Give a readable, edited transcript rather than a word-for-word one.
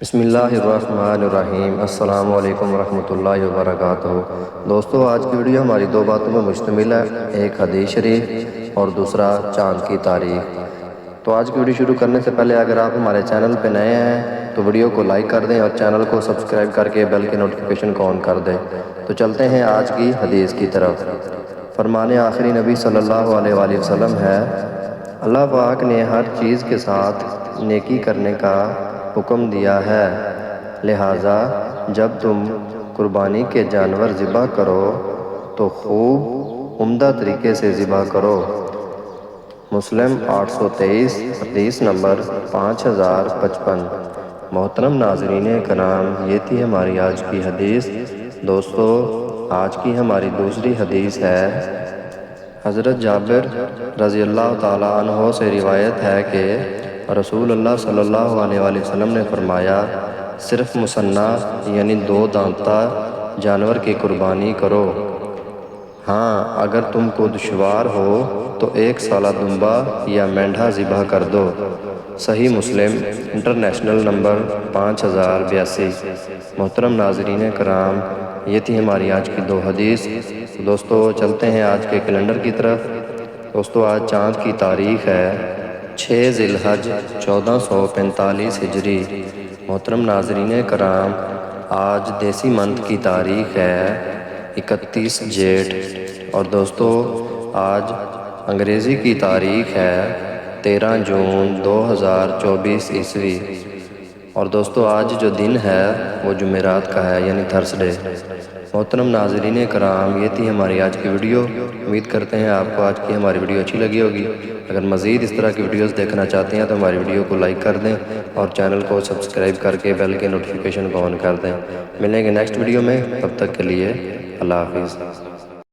بسم اللہ الرحمن الرحیم۔ السلام علیکم ورحمۃ اللہ وبرکاتہ۔ دوستو، آج کی ویڈیو ہماری دو باتوں پر مشتمل ہے، ایک حدیث شریف اور دوسرا چاند کی تاریخ۔ تو آج کی ویڈیو شروع کرنے سے پہلے اگر آپ ہمارے چینل پہ نئے ہیں تو ویڈیو کو لائک کر دیں اور چینل کو سبسکرائب کر کے بیل کے نوٹیفیکیشن کو آن کر دیں۔ تو چلتے ہیں آج کی حدیث کی طرف۔ فرمان آخری نبی صلی اللہ علیہ وآلہ وسلم ہے، اللہ پاک نے ہر چیز کے ساتھ نیکی کرنے کا حکم دیا ہے، لہٰذا جب تم قربانی کے جانور ذبح کرو تو خوب عمدہ طریقے سے ذبح کرو۔ مسلم 823، حدیث نمبر 5055۔ محترم ناظرین کرام، یہ تھی ہماری آج کی حدیث۔ دوستو، آج کی ہماری دوسری حدیث ہے، حضرت جابر رضی اللہ تعالیٰ عنہ سے روایت ہے کہ رسول اللہ صلی اللہ علیہ وآلہ وسلم نے فرمایا، صرف مسنّا یعنی دو دانتہ جانور کی قربانی کرو۔ ہاں، اگر تم کو دشوار ہو تو ایک سالہ دمبا یا مینڈھا ذبح کر دو۔ صحیح مسلم انٹرنیشنل نمبر 5082۔ محترم ناظرین کرام، یہ تھی ہماری آج کی دو حدیث۔ دوستو، چلتے ہیں آج کے کیلنڈر کی طرف۔ دوستو، آج چاند کی تاریخ ہے 6 ذی الحج 1445 ہجری۔ محترم ناظرین کرام، آج دیسی منتھ کی تاریخ ہے 31 جیٹھ، اور دوستو آج انگریزی کی تاریخ ہے 13 جون 2024 عیسوی۔ اور دوستو آج جو دن ہے وہ جمعرات کا ہے، یعنی تھرسڈے۔ محترم ناظرین کرام، یہ تھی ہماری آج کی ویڈیو۔ امید کرتے ہیں آپ کو آج کی ہماری ویڈیو اچھی لگی ہوگی۔ اگر مزید اس طرح کی ویڈیوز دیکھنا چاہتے ہیں تو ہماری ویڈیو کو لائک کر دیں اور چینل کو سبسکرائب کر کے بیل کے نوٹیفیکیشن کو آن کر دیں۔ ملیں گے نیکسٹ ویڈیو میں، تب تک کے لیے اللہ حافظ۔